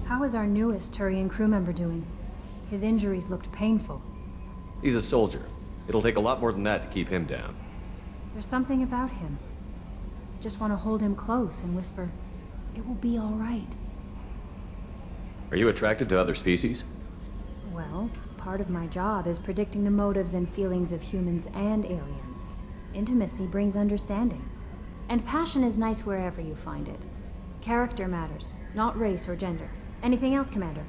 How is our newest Turian crew member doing? His injuries looked painful. He's a soldier. It'll take a lot more than that to keep him down. There's something about him. I just want to hold him close and whisper, "It will be all right." Are you attracted to other species? Well, part of my job is predicting the motives and feelings of humans and aliens. Intimacy brings understanding. And passion is nice wherever you find it. Character matters, not race or gender. Anything else, Commander?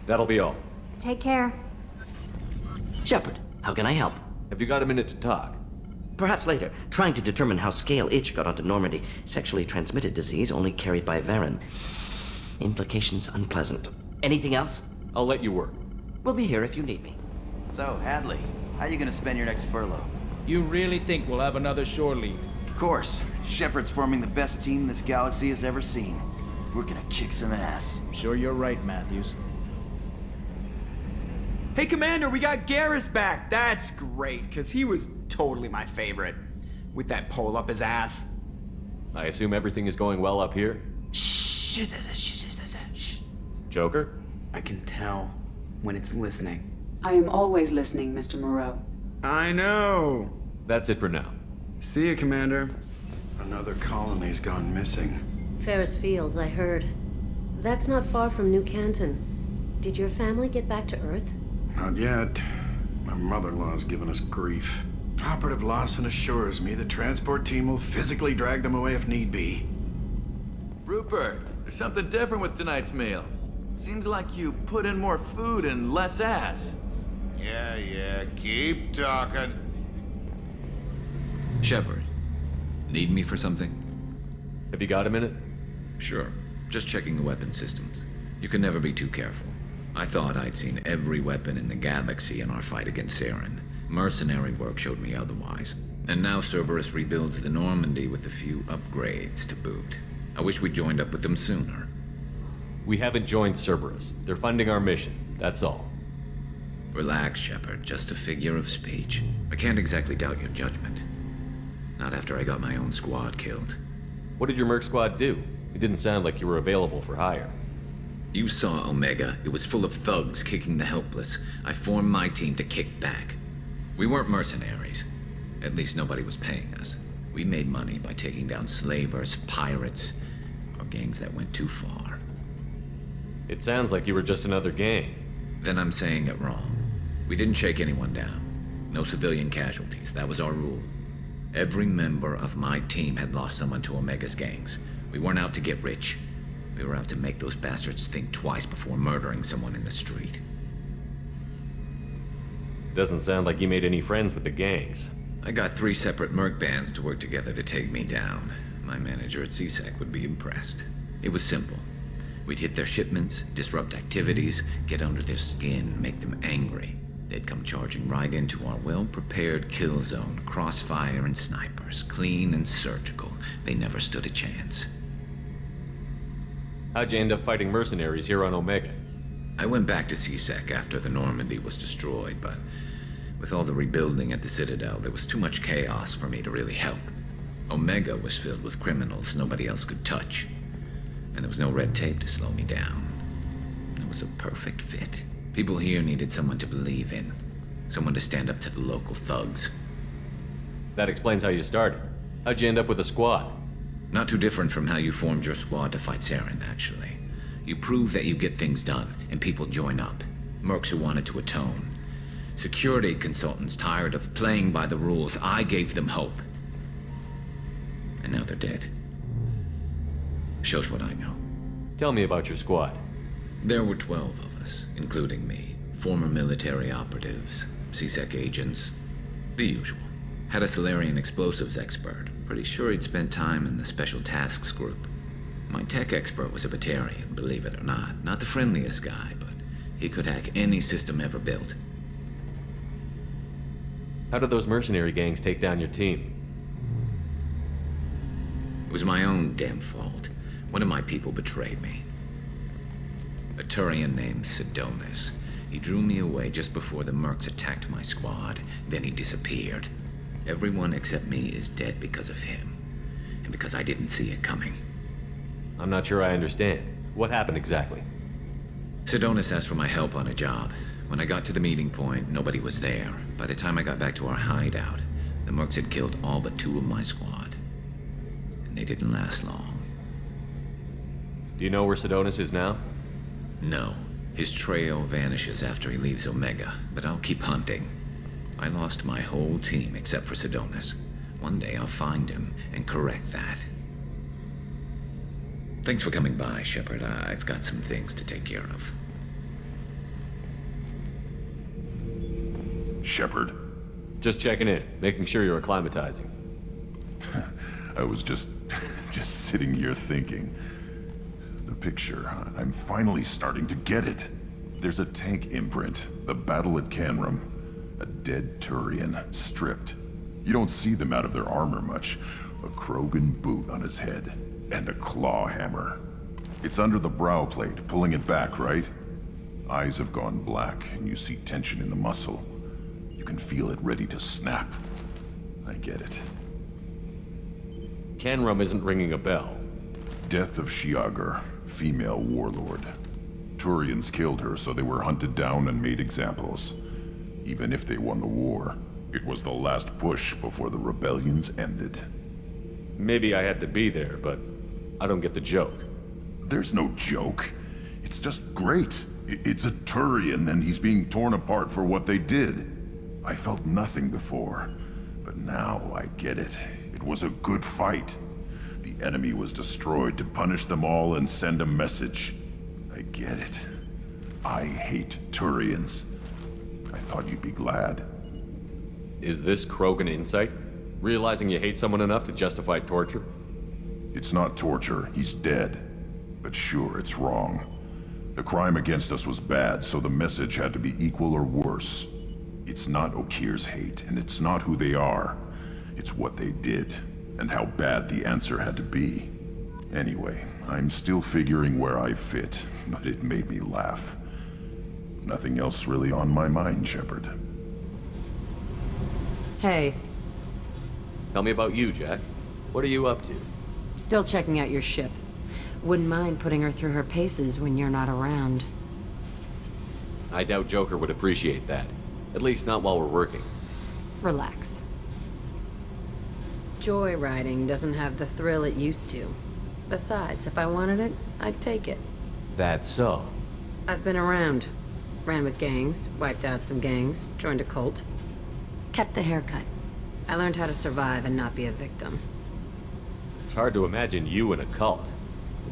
That'll be all. Take care. Shepard, how can I help? Have you got a minute to talk? Perhaps later. Trying to determine how Scale Itch got onto Normandy. Sexually transmitted disease only carried by Varen. Implications unpleasant. Anything else? I'll let you work. We'll be here if you need me. So, Hadley, how you gonna spend your next furlough? You really think we'll have another shore leave? Of course. Shepard's forming the best team this galaxy has ever seen. We're gonna kick some ass. I'm sure you're right, Matthews. Hey, Commander, we got Garrus back. That's great, because he was totally my favorite. With that pole up his ass. I assume everything is going well up here? Shh. Joker? I can tell when it's listening. I am always listening, Mr. Moreau. I know. That's it for now. See you, Commander. Another colony's gone missing. Ferris Fields, I heard. That's not far from New Canton. Did your family get back to Earth? Not yet. My mother-in-law's given us grief. Operative Lawson assures me the transport team will physically drag them away if need be. Rupert, there's something different with tonight's meal. Seems like you put in more food and less ass. Yeah, keep talking. Shepard, need me for something? Have you got a minute? Sure. Just checking the weapon systems. You can never be too careful. I thought I'd seen every weapon in the galaxy in our fight against Saren. Mercenary work showed me otherwise. And now Cerberus rebuilds the Normandy with a few upgrades to boot. I wish we'd joined up with them sooner. We haven't joined Cerberus. They're funding our mission, that's all. Relax, Shepard. Just a figure of speech. I can't exactly doubt your judgment. Not after I got my own squad killed. What did your merc squad do? It didn't sound like you were available for hire. You saw Omega. It was full of thugs kicking the helpless. I formed my team to kick back. We weren't mercenaries. At least nobody was paying us. We made money by taking down slavers, pirates, or gangs that went too far. It sounds like you were just another gang. Then I'm saying it wrong. We didn't shake anyone down. No civilian casualties. That was our rule. Every member of my team had lost someone to Omega's gangs. We weren't out to get rich. We were out to make those bastards think twice before murdering someone in the street. Doesn't sound like you made any friends with the gangs. I got 3 separate merc bands to work together to take me down. My manager at CSEC would be impressed. It was simple. We'd hit their shipments, disrupt activities, get under their skin, make them angry. They'd come charging right into our well-prepared kill zone, crossfire and snipers, clean and surgical. They never stood a chance. How'd you end up fighting mercenaries here on Omega? I went back to CSEC after the Normandy was destroyed, but with all the rebuilding at the Citadel, there was too much chaos for me to really help. Omega was filled with criminals nobody else could touch. And there was no red tape to slow me down. It was a perfect fit. People here needed someone to believe in. Someone to stand up to the local thugs. That explains how you started. How'd you end up with a squad? Not too different from how you formed your squad to fight Saren, actually. You prove that you get things done, and people join up. Mercs who wanted to atone. Security consultants tired of playing by the rules. I gave them hope. And now they're dead. Shows what I know. Tell me about your squad. There were 12 of us, including me. Former military operatives, CSEC agents, the usual. Had a Solarian explosives expert. Pretty sure he'd spent time in the Special Tasks Group. My tech expert was a Batarian, believe it or not. Not the friendliest guy, but he could hack any system ever built. How did those mercenary gangs take down your team? It was my own damn fault. One of my people betrayed me. A Turian named Sidonis. He drew me away just before the mercs attacked my squad. Then he disappeared. Everyone except me is dead because of him. And because I didn't see it coming. I'm not sure I understand. What happened exactly? Sedonis asked for my help on a job. When I got to the meeting point, nobody was there. By the time I got back to our hideout, the mercs had killed all but 2 of my squad. And they didn't last long. Do you know where Sedonis is now? No. His trail vanishes after he leaves Omega, but I'll keep hunting. I lost my whole team except for Sedonis. One day I'll find him and correct that. Thanks for coming by, Shepard. I've got some things to take care of. Shepard? Just checking in, making sure you're acclimatizing. I was just sitting here thinking. The picture, I'm finally starting to get it. There's a tank imprint, the battle at Canrum. A dead Turian, stripped. You don't see them out of their armor much. A Krogan boot on his head, and a claw hammer. It's under the brow plate, pulling it back, right? Eyes have gone black, and you see tension in the muscle. You can feel it ready to snap. I get it. Canrum isn't ringing a bell. Death of Shiagar, female warlord. Turians killed her, so they were hunted down and made examples. Even if they won the war, it was the last push before the rebellions ended. Maybe I had to be there, but I don't get the joke. There's no joke. It's just great. It's a Turian, and he's being torn apart for what they did. I felt nothing before, but now I get it. It was a good fight. The enemy was destroyed to punish them all and send a message. I get it. I hate Turians. I thought you'd be glad. Is this Krogan insight? Realizing you hate someone enough to justify torture? It's not torture. He's dead. But sure, it's wrong. The crime against us was bad, so the message had to be equal or worse. It's not Okir's hate, and it's not who they are. It's what they did, and how bad the answer had to be. Anyway, I'm still figuring where I fit, but it made me laugh. Nothing else really on my mind, Shepard. Hey, Tell me about you, Jack. What are you up to? still checking out your ship. Wouldn't mind putting her through her paces when you're not around. I doubt Joker would appreciate that. At least not while we're working. Relax. Joyriding doesn't have the thrill it used to. Besides, if I wanted it, I'd take it. That's so. I've been around. Ran with gangs, wiped out some gangs, joined a cult. Kept the haircut. I learned how to survive and not be a victim. It's hard to imagine you in a cult.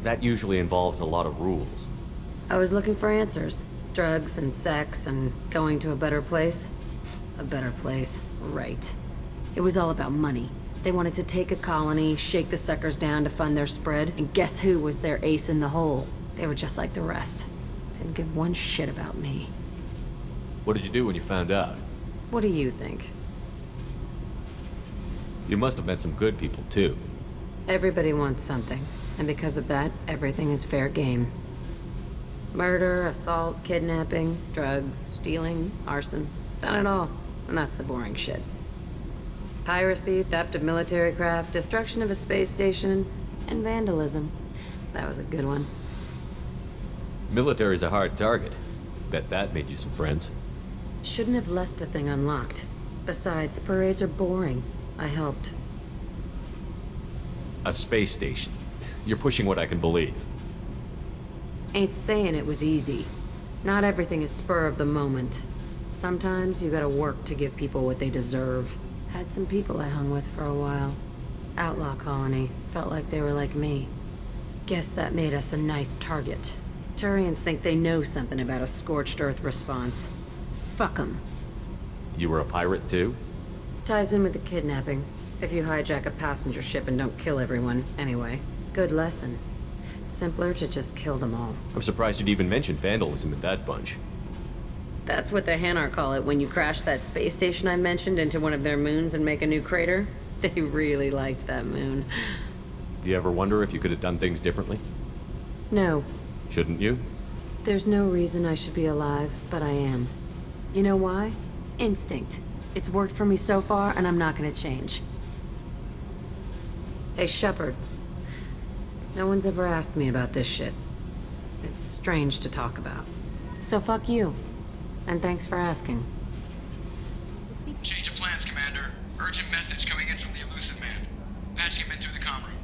That usually involves a lot of rules. I was looking for answers. Drugs and sex and going to a better place. A better place, right. It was all about money. They wanted to take a colony, shake the suckers down to fund their spread, and guess who was their ace in the hole? They were just like the rest. Didn't give one shit about me. What did you do when you found out? What do you think? You must have met some good people, too. Everybody wants something, and because of that, everything is fair game. Murder, assault, kidnapping, drugs, stealing, arson. Done it all. And that's the boring shit. Piracy, theft of military craft, destruction of a space station, and vandalism. That was a good one. Military's a hard target. Bet that made you some friends. Shouldn't have left the thing unlocked. Besides, parades are boring. I helped. A space station. You're pushing what I can believe. Ain't saying it was easy. Not everything is spur of the moment. Sometimes you gotta work to give people what they deserve. Had some people I hung with for a while. Outlaw colony. Felt like they were like me. Guess that made us a nice target. Turians think they know something about a scorched earth response. Fuck 'em. You were a pirate, too? Ties in with the kidnapping. If you hijack a passenger ship and don't kill everyone, anyway. Good lesson. Simpler to just kill them all. I'm surprised you'd even mention vandalism in that bunch. That's what the Hanar call it when you crash that space station I mentioned into one of their moons and make a new crater. They really liked that moon. Do you ever wonder if you could have done things differently? No. Shouldn't you? There's no reason I should be alive, but I am. You know why? Instinct. It's worked for me so far, and I'm not gonna change. Hey, Shepard. No one's ever asked me about this shit. It's strange to talk about. So fuck you. And thanks for asking. Change of plans, Commander. Urgent message coming in from the elusive man. Patching him in through the comm room.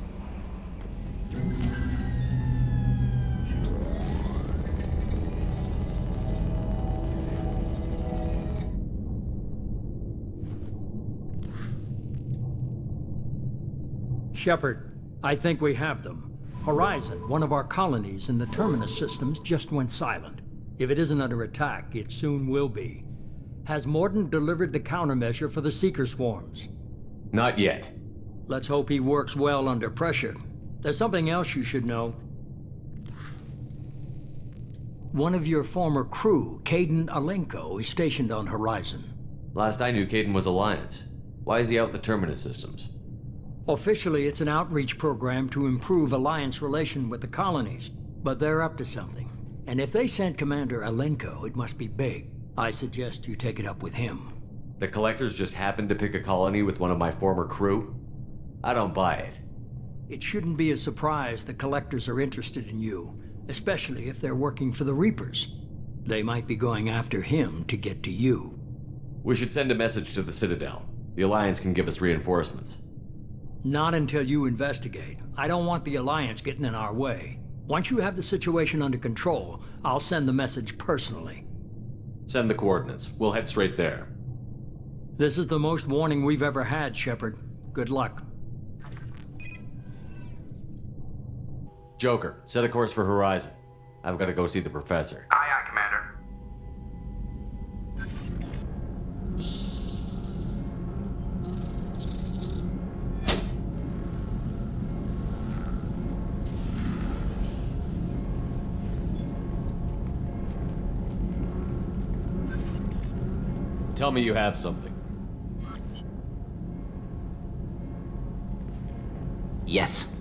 Shepard, I think we have them. Horizon, one of our colonies in the Terminus systems, just went silent. If it isn't under attack, it soon will be. Has Mordin delivered the countermeasure for the Seeker swarms? Not yet. Let's hope he works well under pressure. There's something else you should know. One of your former crew, Caden Alenko, is stationed on Horizon. Last I knew, Caden was Alliance. Why is he out in the Terminus systems? Officially, it's an outreach program to improve Alliance relation with the colonies, but they're up to something. And if they sent Commander Alenko, it must be big. I suggest you take it up with him. The Collectors just happened to pick a colony with one of my former crew? I don't buy it. It shouldn't be a surprise the Collectors are interested in you, especially if they're working for the Reapers. They might be going after him to get to you. We should send a message to the Citadel. The Alliance can give us reinforcements. Not until you investigate. I don't want the Alliance getting in our way. Once you have the situation under control, I'll send the message personally. Send the coordinates. We'll head straight there. This is the most warning we've ever had, Shepard. Good luck. Joker, set a course for Horizon. I've got to go see the Professor. Aye, aye, Commander. Tell me you have something. Yes.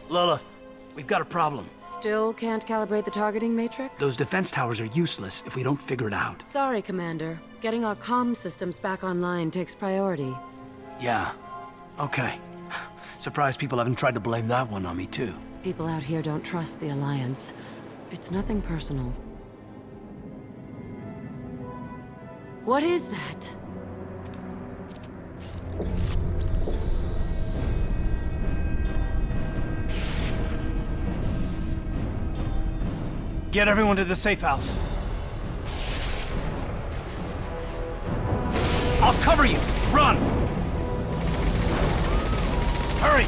Lilith, we've got a problem. Still can't calibrate the targeting matrix? Those defense towers are useless if we don't figure it out. Sorry, Commander. Getting our comm systems back online takes priority. Yeah. Okay. Surprised people haven't tried to blame that one on me, too. People out here don't trust the Alliance. It's nothing personal. What is that? Get everyone to the safe house. I'll cover you! Run! Hurry!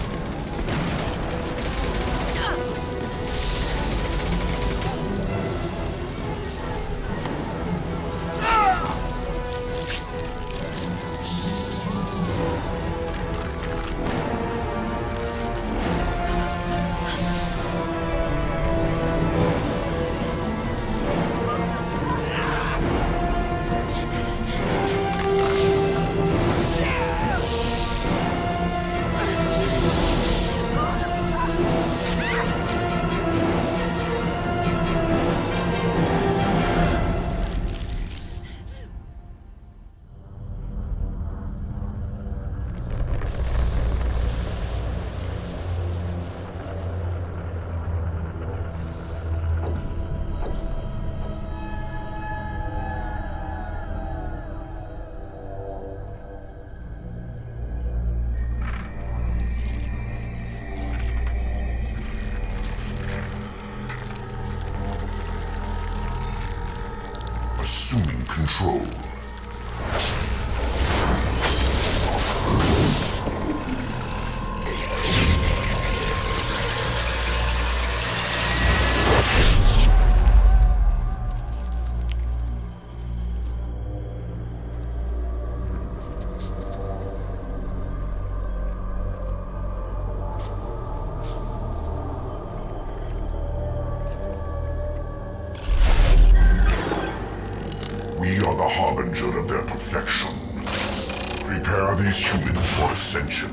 Assuming control. We are the harbinger of their perfection. Prepare these humans for ascension.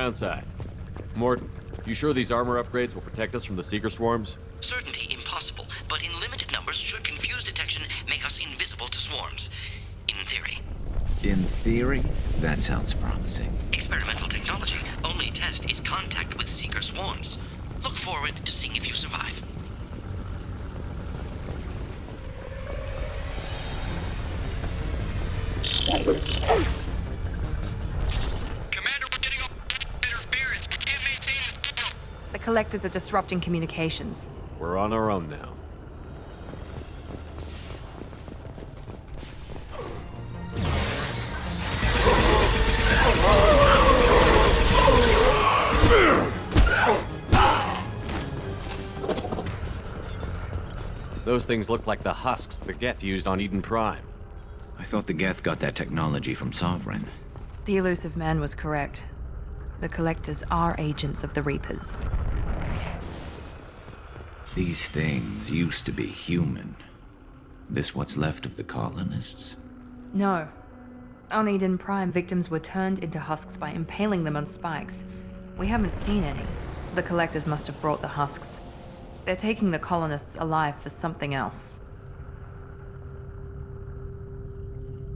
ground side. Morton, you sure these armor upgrades will protect us from the Seeker swarms? Certainty impossible, but in limited numbers should confuse detection make us invisible to swarms. In theory. In theory, that sounds promising. Experimental technology. Only test is contact with Seeker swarms. Look forward to seeing if you survive. Commander, we're getting all interference. We can't maintain it. The Collectors are disrupting communications. We're on our own now. Those things look like the husks the Geth used on Eden Prime. I thought the Geth got that technology from Sovereign. The elusive man was correct. The Collectors are agents of the Reapers. These things used to be human. This what's left of the colonists? No. On Eden Prime, victims were turned into husks by impaling them on spikes. We haven't seen any. The Collectors must have brought the husks. They're taking the colonists alive for something else.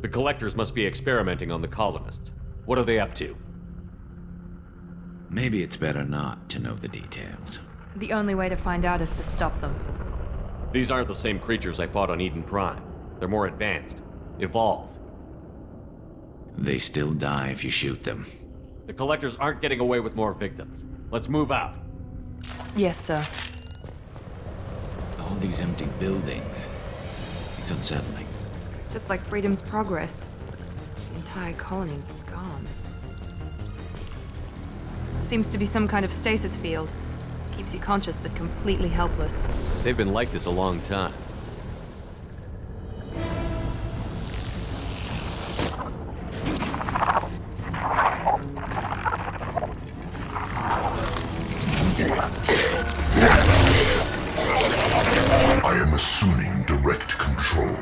The Collectors must be experimenting on the colonists. What are they up to? Maybe it's better not to know the details. The only way to find out is to stop them. These aren't the same creatures I fought on Eden Prime. They're more advanced. Evolved. They still die if you shoot them. The Collectors aren't getting away with more victims. Let's move out. Yes, sir. All these empty buildings. It's unsettling. Just like Freedom's Progress. The entire colony gone. Seems to be some kind of stasis field. Keeps you conscious but completely helpless. They've been like this a long time. I am assuming direct control.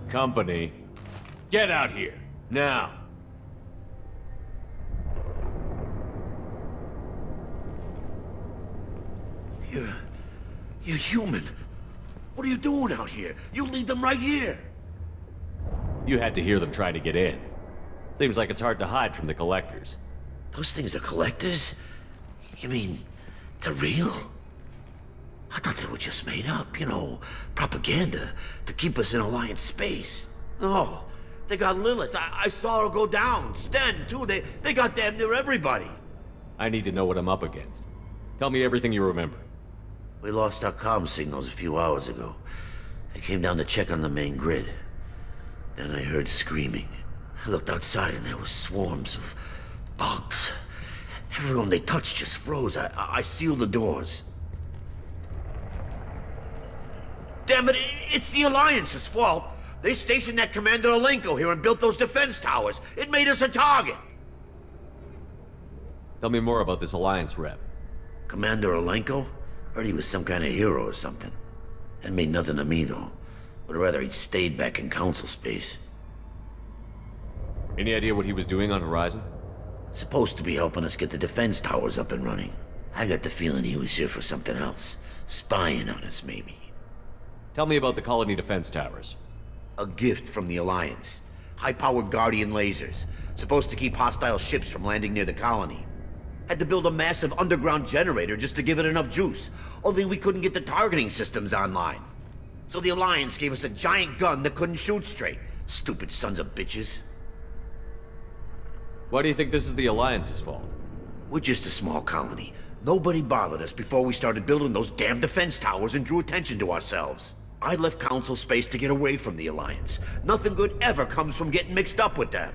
Company, get out here, now! You're human. What are you doing out here? You lead them right here. You had to hear them trying to get in. Seems like it's hard to hide from the Collectors. Those things are collectors? You mean, they're real? I thought they were just made up, you know, propaganda to keep us in Alliance space. No, they got Lilith. I saw her go down. Sten, too. They got damn near everybody. I need to know what I'm up against. Tell me everything you remember. We lost our comm signals a few hours ago. I came down to check on the main grid. Then I heard screaming. I looked outside and there were swarms of bugs. Everyone they touched just froze. I sealed the doors. Damn it, it's the Alliance's fault. They stationed that Commander Alenko here and built those defense towers. It made us a target. Tell me more about this Alliance rep. Commander Alenko? Heard he was some kind of hero or something. That made nothing to me, though. Would rather he'd stayed back in Council space. Any idea what he was doing on Horizon? Supposed to be helping us get the defense towers up and running. I got the feeling he was here for something else. Spying on us, maybe. Tell me about the colony defense towers. A gift from the Alliance. High-powered Guardian lasers. Supposed to keep hostile ships from landing near the colony. Had to build a massive underground generator just to give it enough juice. Only we couldn't get the targeting systems online. So the Alliance gave us a giant gun that couldn't shoot straight. Stupid sons of bitches. Why do you think this is the Alliance's fault? We're just a small colony. Nobody bothered us before we started building those damn defense towers and drew attention to ourselves. I left Council space to get away from the Alliance. Nothing good ever comes from getting mixed up with them.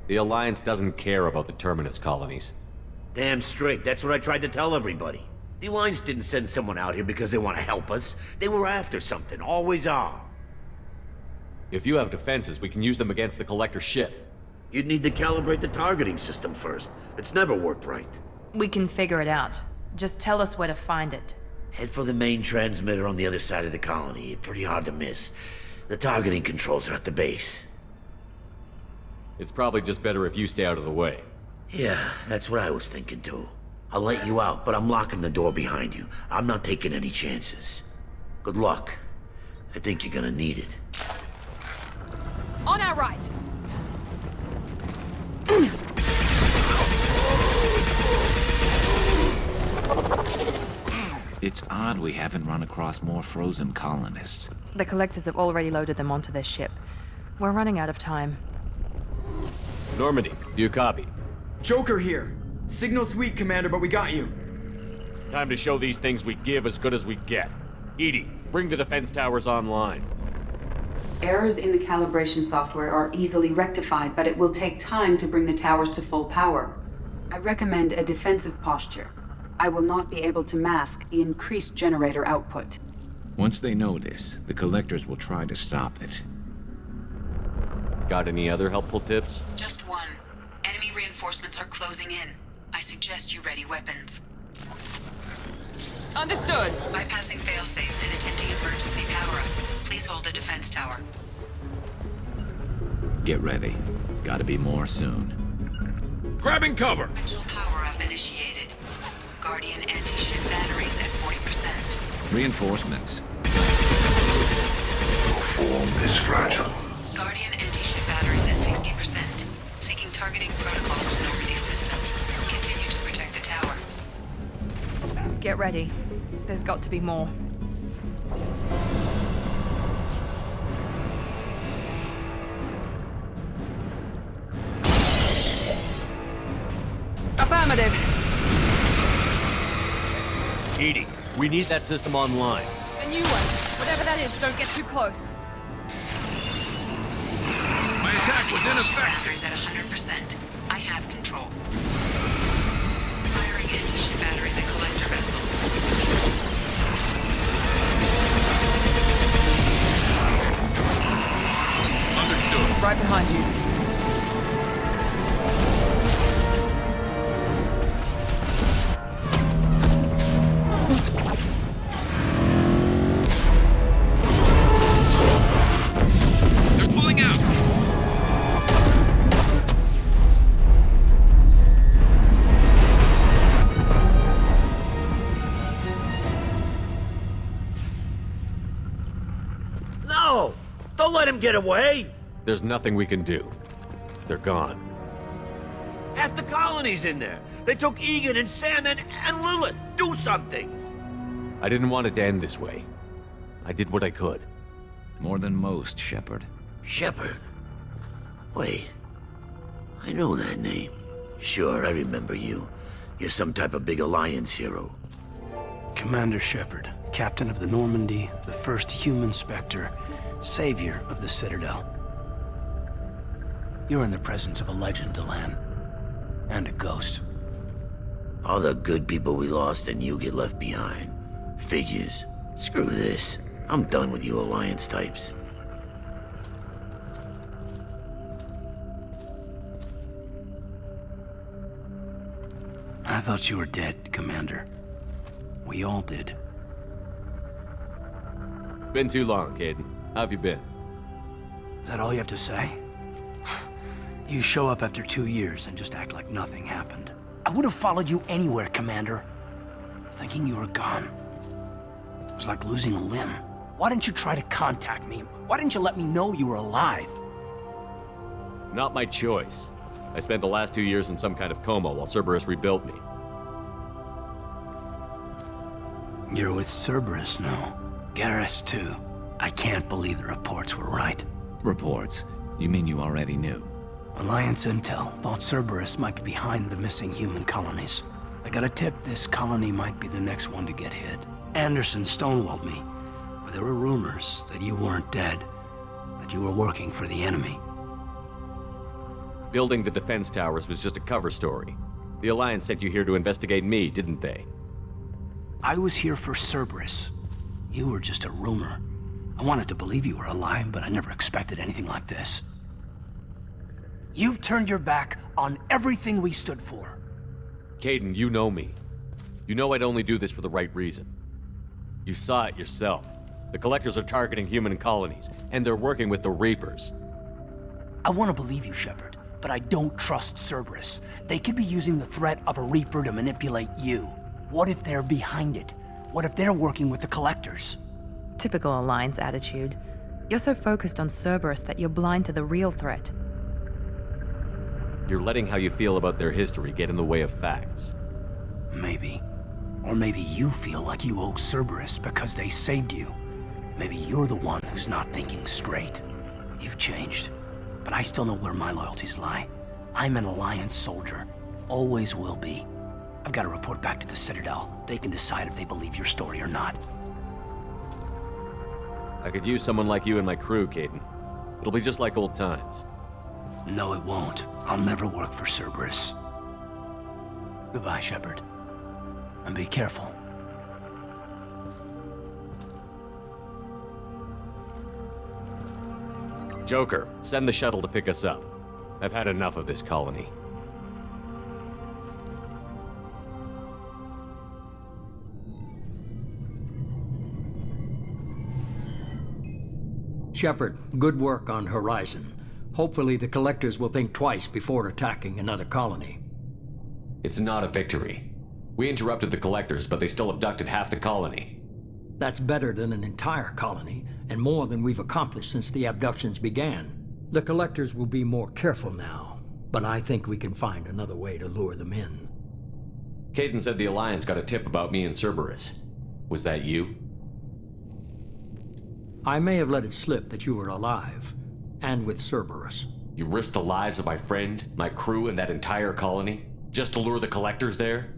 The Alliance doesn't care about the Terminus colonies. Damn straight, that's what I tried to tell everybody. The Alliance didn't send someone out here because they want to help us. They were after something, always are. If you have defenses, we can use them against the Collector ship. You'd need to calibrate the targeting system first. It's never worked right. We can figure it out. Just tell us where to find it. Head for the main transmitter on the other side of the colony. Pretty hard to miss. The targeting controls are at the base. It's probably just better if you stay out of the way. Yeah, that's what I was thinking too. I'll let you out, but I'm locking the door behind you. I'm not taking any chances. Good luck. I think you're gonna need it. On our right! It's odd we haven't run across more frozen colonists. The Collectors have already loaded them onto their ship. We're running out of time. Normandy, do you copy? Joker here. Signal's weak, Commander, but we got you. Time to show these things we give as good as we get. Edie, bring the defense towers online. Errors in the calibration software are easily rectified, but it will take time to bring the towers to full power. I recommend a defensive posture. I will not be able to mask the increased generator output. Once they know this, the Collectors will try to stop it. Got any other helpful tips? Just one. Enemy reinforcements are closing in. I suggest you ready weapons. Understood. Bypassing failsafes and attempting emergency power-up. Please hold the defense tower. Get ready. Gotta be more soon. Grabbing cover! Potential power-up initiated. Guardian anti-ship batteries at 40%. Reinforcements. Your form is fragile. Guardian anti-ship batteries at 60%. Seeking targeting protocols to Normandy systems. Continue to protect the tower. Get ready. There's got to be more. Affirmative. Edie, we need that system online. A new one. Whatever that is, don't get too close. My attack was ineffective. Batteries at 100%. I have control. Firing anti-ship batteries at collector vessel. Understood. Right behind you. They're pulling out. No! Don't let him get away! There's nothing we can do. They're gone. Half the colony's in there. They took Egan and Sam and Lilith. Do something! I didn't want it to end this way. I did what I could. More than most, Shepard. Shepard? Wait. I know that name. Sure, I remember you. You're some type of big Alliance hero. Commander Shepard, captain of the Normandy, the first human Spectre, savior of the Citadel. You're in the presence of a legend, Delan. And a ghost. All the good people we lost and you get left behind. Figures. Screw this. I'm done with you Alliance types. I thought you were dead, Commander. We all did. It's been too long, Caden. How have you been? Is that all you have to say? You show up after 2 years and just act like nothing happened. I would have followed you anywhere, Commander. Thinking you were gone. It was like losing a limb. Why didn't you try to contact me? Why didn't you let me know you were alive? Not my choice. I spent the last 2 years in some kind of coma while Cerberus rebuilt me. You're with Cerberus now. Garrus, too. I can't believe the reports were right. Reports? You mean you already knew? Alliance intel thought Cerberus might be behind the missing human colonies. I got a tip this colony might be the next one to get hit. Anderson stonewalled me, but there were rumors that you weren't dead, that you were working for the enemy. Building the defense towers was just a cover story. The Alliance sent you here to investigate me, didn't they? I was here for Cerberus. You were just a rumor. I wanted to believe you were alive, but I never expected anything like this. You've turned your back on everything we stood for. Caden, you know me. You know I'd only do this for the right reason. You saw it yourself. The Collectors are targeting human colonies, and they're working with the Reapers. I want to believe you, Shepard, but I don't trust Cerberus. They could be using the threat of a Reaper to manipulate you. What if they're behind it? What if they're working with the Collectors? Typical Alliance attitude. You're so focused on Cerberus that you're blind to the real threat. You're letting how you feel about their history get in the way of facts. Maybe. Or maybe you feel like you owe Cerberus because they saved you. Maybe you're the one who's not thinking straight. You've changed, but I still know where my loyalties lie. I'm an Alliance soldier. Always will be. I've got to report back to the Citadel. They can decide if they believe your story or not. I could use someone like you in my crew, Caden. It'll be just like old times. No, it won't. I'll never work for Cerberus. Goodbye, Shepard. And be careful. Joker, send the shuttle to pick us up. I've had enough of this colony. Shepard, good work on Horizon. Hopefully the Collectors will think twice before attacking another colony. It's not a victory. We interrupted the Collectors, but they still abducted half the colony. That's better than an entire colony, and more than we've accomplished since the abductions began. The Collectors will be more careful now, but I think we can find another way to lure them in. Caden said the Alliance got a tip about me and Cerberus. Was that you? I may have let it slip that you were alive, and with Cerberus. You risked the lives of my friend, my crew, and that entire colony, just to lure the Collectors there?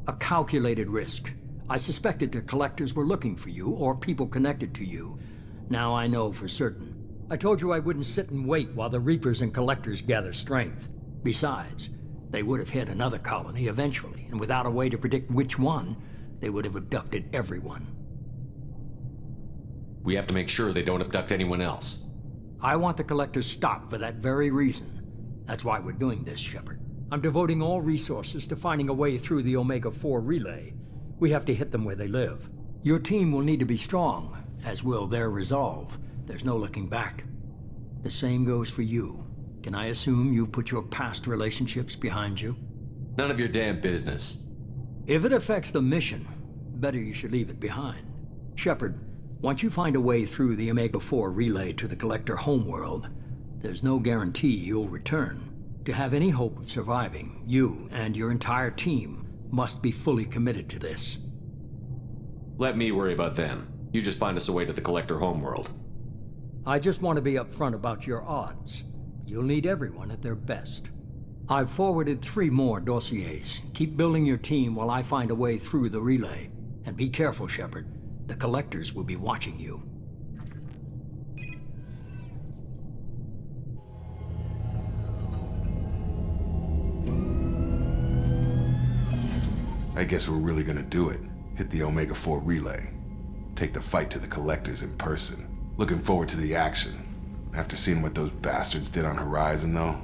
A calculated risk. I suspected the Collectors were looking for you, or people connected to you. Now I know for certain. I told you I wouldn't sit and wait while the Reapers and Collectors gather strength. Besides, they would have hit another colony eventually, and without a way to predict which one, they would have abducted everyone. We have to make sure they don't abduct anyone else. I want the Collectors stopped for that very reason. That's why we're doing this, Shepard. I'm devoting all resources to finding a way through the Omega-4 relay. We have to hit them where they live. Your team will need to be strong, as will their resolve. There's no looking back. The same goes for you. Can I assume you've put your past relationships behind you? None of your damn business. If it affects the mission, better you should leave it behind. Shepard, once you find a way through the Omega-4 relay to the Collector homeworld, there's no guarantee you'll return. To have any hope of surviving, you and your entire team must be fully committed to this. Let me worry about them. You just find us a way to the Collector homeworld. I just want to be upfront about your odds. You'll need everyone at their best. I've forwarded 3 more dossiers. Keep building your team while I find a way through the relay. And be careful, Shepard. The Collectors will be watching you. I guess we're really gonna do it. Hit the Omega-4 relay. Take the fight to the Collectors in person. Looking forward to the action. After seeing what those bastards did on Horizon, though,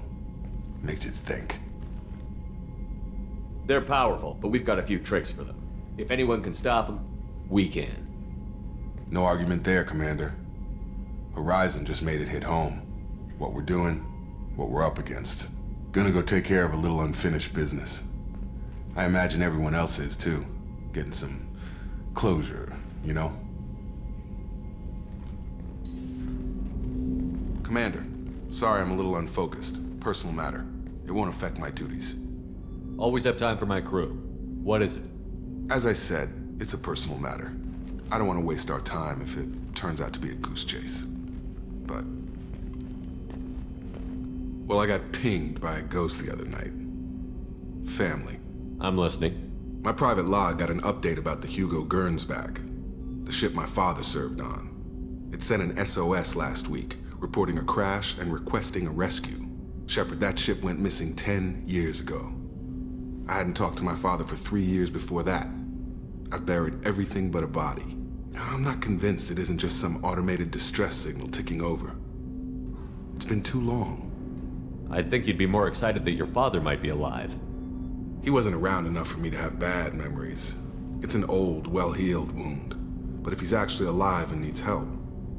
makes you think. They're powerful, but we've got a few tricks for them. If anyone can stop them, we can. No argument there, Commander. Horizon just made it hit home. What we're doing, what we're up against. Gonna go take care of a little unfinished business. I imagine everyone else is, too. Getting some closure, you know? Commander, sorry I'm a little unfocused. Personal matter. It won't affect my duties. Always have time for my crew. What is it? As I said, it's a personal matter. I don't want to waste our time if it turns out to be a goose chase. But... well, I got pinged by a ghost the other night. Family. I'm listening. My private log got an update about the Hugo Gernsback, the ship my father served on. It sent an SOS last week, reporting a crash and requesting a rescue. Shepard, that ship went missing 10 years ago. I hadn't talked to my father for 3 years before that. I've buried everything but a body. I'm not convinced it isn't just some automated distress signal ticking over. It's been too long. I'd think you'd be more excited that your father might be alive. He wasn't around enough for me to have bad memories. It's an old, well-healed wound. But if he's actually alive and needs help,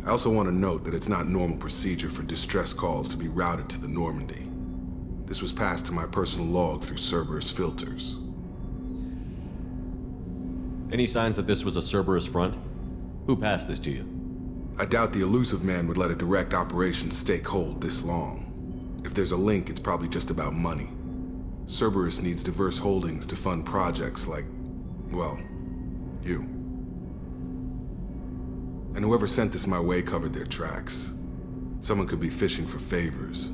I also want to note that it's not normal procedure for distress calls to be routed to the Normandy. This was passed to my personal log through Cerberus filters. Any signs that this was a Cerberus front? Who passed this to you? I doubt the elusive man would let a direct operation stake hold this long. If there's a link, it's probably just about money. Cerberus needs diverse holdings to fund projects like, well, you. And whoever sent this my way covered their tracks. Someone could be fishing for favors,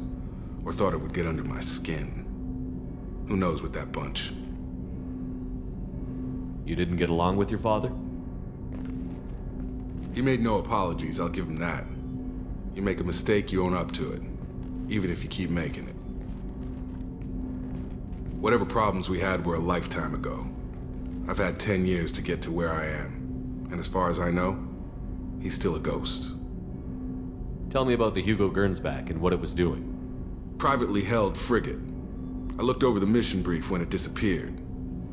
or thought it would get under my skin. Who knows with that bunch? You didn't get along with your father? He made no apologies, I'll give him that. You make a mistake, you own up to it, even if you keep making it. Whatever problems we had were a lifetime ago. I've had 10 years to get to where I am, and as far as I know, he's still a ghost. Tell me about the Hugo Gernsback and what it was doing. Privately held frigate. I looked over the mission brief when it disappeared.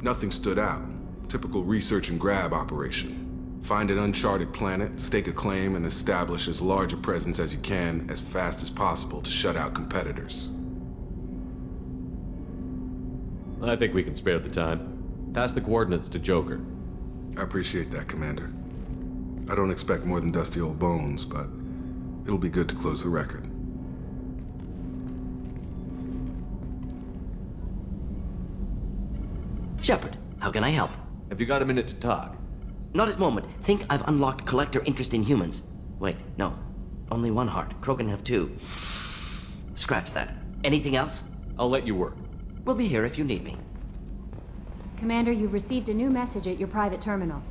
Nothing stood out. Typical research and grab operation. Find an uncharted planet, stake a claim, and establish as large a presence as you can as fast as possible to shut out competitors. I think we can spare the time. Pass the coordinates to Joker. I appreciate that, Commander. I don't expect more than dusty old bones, but it'll be good to close the record. Shepard, how can I help? Have you got a minute to talk? Not at the moment. Think I've unlocked collector interest in humans. Wait, no. Only one heart. Krogan have two. Scratch that. Anything else? I'll let you work. We'll be here if you need me. Commander, you've received a new message at your private terminal.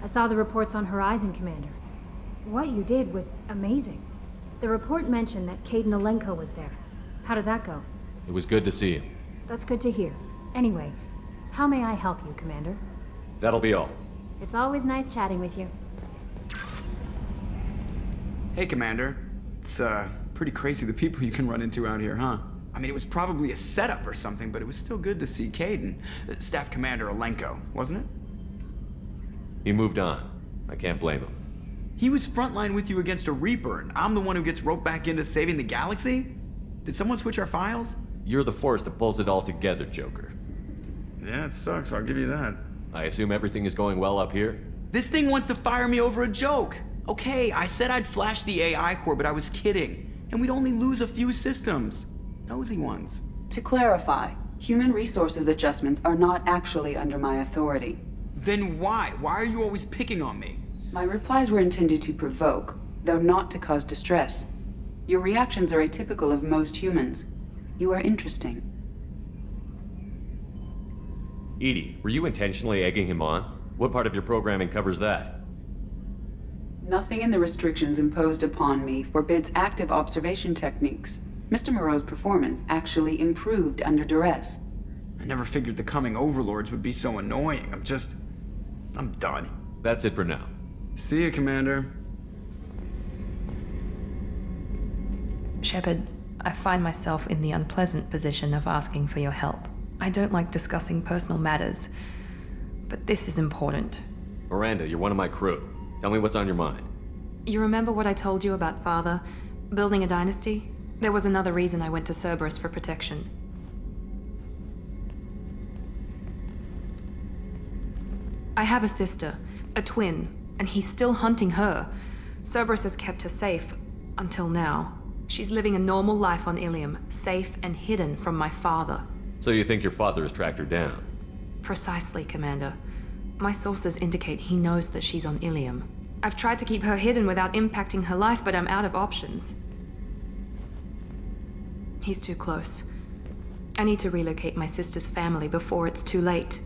I saw the reports on Horizon, Commander. What you did was amazing. The report mentioned that Kaidan Alenko was there. How did that go? It was good to see him. That's good to hear. Anyway, how may I help you, Commander? That'll be all. It's always nice chatting with you. Hey, Commander. It's, pretty crazy the people you can run into out here, huh? I mean, it was probably a setup or something, but it was still good to see Kaidan. Staff Commander Alenko, wasn't it? He moved on. I can't blame him. He was frontline with you against a Reaper, and I'm the one who gets roped back into saving the galaxy? Did someone switch our files? You're the force that pulls it all together, Joker. Yeah, it sucks, I'll give you that. I assume everything is going well up here? This thing wants to fire me over a joke. Okay, I said I'd flash the AI core, but I was kidding. And we'd only lose a few systems. Nosy ones. To clarify, human resources adjustments are not actually under my authority. Then why? Why are you always picking on me? My replies were intended to provoke, though not to cause distress. Your reactions are atypical of most humans. You are interesting. Edie, were you intentionally egging him on? What part of your programming covers that? Nothing in the restrictions imposed upon me forbids active observation techniques. Mr. Moreau's performance actually improved under duress. I never figured the coming overlords would be so annoying. I'm done. That's it for now. See you, Commander. Shepard, I find myself in the unpleasant position of asking for your help. I don't like discussing personal matters, but this is important. Miranda, you're one of my crew. Tell me what's on your mind. You remember what I told you about Father? Building a dynasty? There was another reason I went to Cerberus for protection. I have a sister, a twin, and he's still hunting her. Cerberus has kept her safe, until now. She's living a normal life on Ilium, safe and hidden from my father. So you think your father has tracked her down? Precisely, Commander. My sources indicate he knows that she's on Ilium. I've tried to keep her hidden without impacting her life, but I'm out of options. He's too close. I need to relocate my sister's family before it's too late.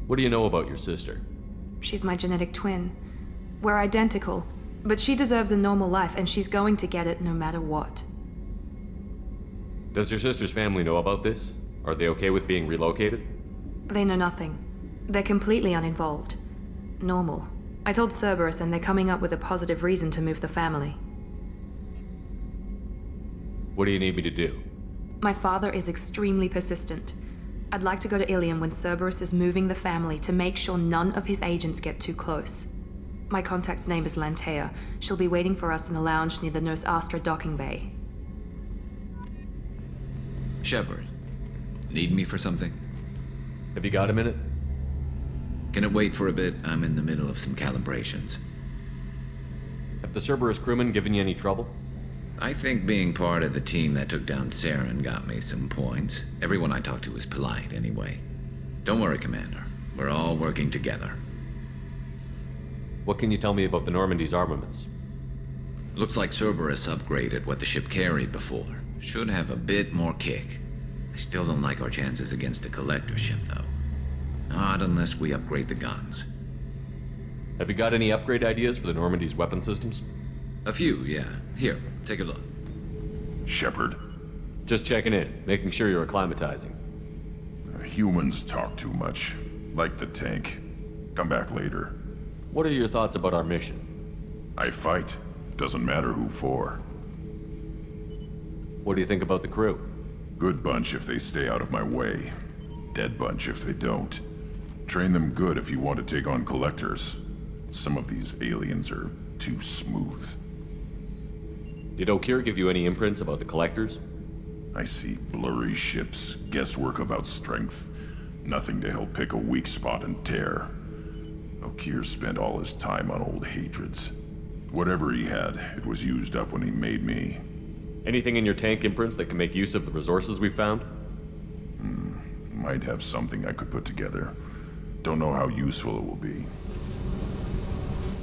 What do you know about your sister? She's my genetic twin. We're identical, but she deserves a normal life, and she's going to get it no matter what. Does your sister's family know about this? Are they okay with being relocated? They know nothing. They're completely uninvolved. Normal. I told Cerberus and they're coming up with a positive reason to move the family. What do you need me to do? My father is extremely persistent. I'd like to go to Ilium when Cerberus is moving the family to make sure none of his agents get too close. My contact's name is Lantea. She'll be waiting for us in the lounge near the Nos Astra docking bay. Shepard, need me for something? Have you got a minute? Can it wait for a bit? I'm in the middle of some calibrations. Have the Cerberus crewmen given you any trouble? I think being part of the team that took down Saren got me some points. Everyone I talked to was polite anyway. Don't worry, Commander. We're all working together. What can you tell me about the Normandy's armaments? Looks like Cerberus upgraded what the ship carried before. Should have a bit more kick. I still don't like our chances against a collector ship, though. Not unless we upgrade the guns. Have you got any upgrade ideas for the Normandy's weapon systems? A few, yeah. Here, take a look. Shepard? Just checking in, making sure you're acclimatizing. Humans talk too much. Like the tank. Come back later. What are your thoughts about our mission? I fight. Doesn't matter who for. What do you think about the crew? Good bunch if they stay out of my way. Dead bunch if they don't. Train them good if you want to take on collectors. Some of these aliens are too smooth. Did Okir give you any imprints about the collectors? I see blurry ships, guesswork about strength. Nothing to help pick a weak spot and tear. Okir spent all his time on old hatreds. Whatever he had, it was used up when he made me. Anything in your tank imprints that can make use of the resources we found? Might have something I could put together. Don't know how useful it will be.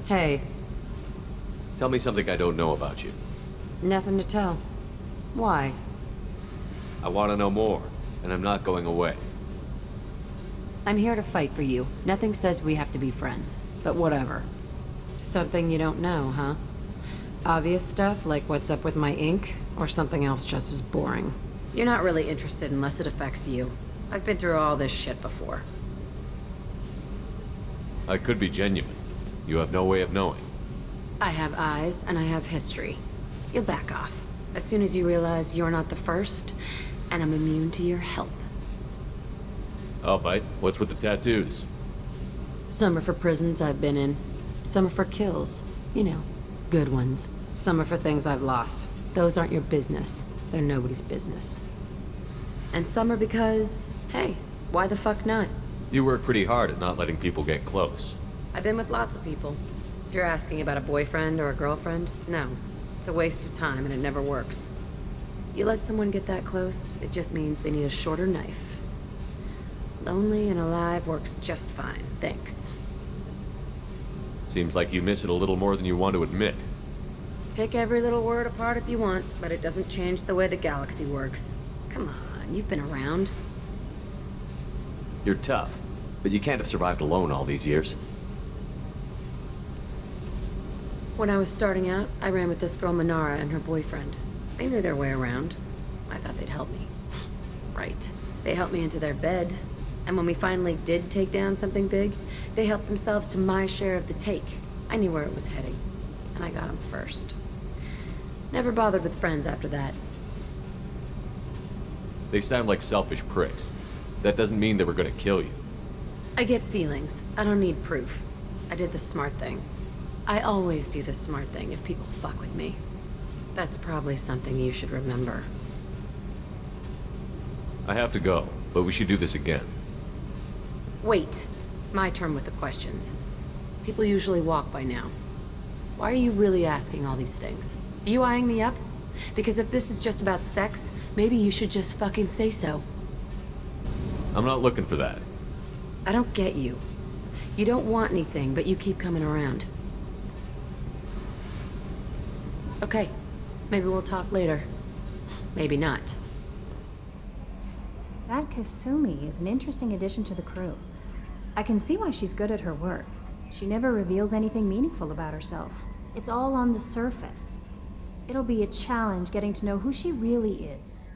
Hey, Tell me something I don't know about you. nothing to tell. Why? I want to know more, and I'm not going away. I'm here to fight for you. Nothing says we have to be friends, but whatever. Something you don't know, huh? Obvious stuff like what's up with my ink, or something else just as boring. You're not really interested unless it affects you. I've been through all this shit before. I could be genuine. You have no way of knowing. I have eyes, and I have history. You'll back off. As soon as you realize you're not the first, and I'm immune to your help. I'll bite. What's with the tattoos? Some are for prisons I've been in. Some are for kills. You know, good ones. Some are for things I've lost. Those aren't your business. They're nobody's business. And some are because, hey, why the fuck not? You work pretty hard at not letting people get close. I've been with lots of people. If you're asking about a boyfriend or a girlfriend, no. It's a waste of time and it never works. You let someone get that close, it just means they need a shorter knife. Lonely and alive works just fine, thanks. Seems like you miss it a little more than you want to admit. Pick every little word apart if you want, but it doesn't change the way the galaxy works. Come on, you've been around. You're tough, but you can't have survived alone all these years. When I was starting out, I ran with this girl Minara and her boyfriend. They knew their way around. I thought they'd help me. Right. They helped me into their bed. And when we finally did take down something big, they helped themselves to my share of the take. I knew where it was heading. And I got them first. Never bothered with friends after that. They sound like selfish pricks. That doesn't mean they were gonna kill you. I get feelings. I don't need proof. I did the smart thing. I always do the smart thing if people fuck with me. That's probably something you should remember. I have to go, but we should do this again. Wait. My turn with the questions. People usually walk by now. Why are you really asking all these things? Are you eyeing me up? Because if this is just about sex, maybe you should just fucking say so. I'm not looking for that. I don't get you. You don't want anything, but you keep coming around. Okay, maybe we'll talk later. Maybe not. That Kasumi is an interesting addition to the crew. I can see why she's good at her work. She never reveals anything meaningful about herself. It's all on the surface. It'll be a challenge getting to know who she really is.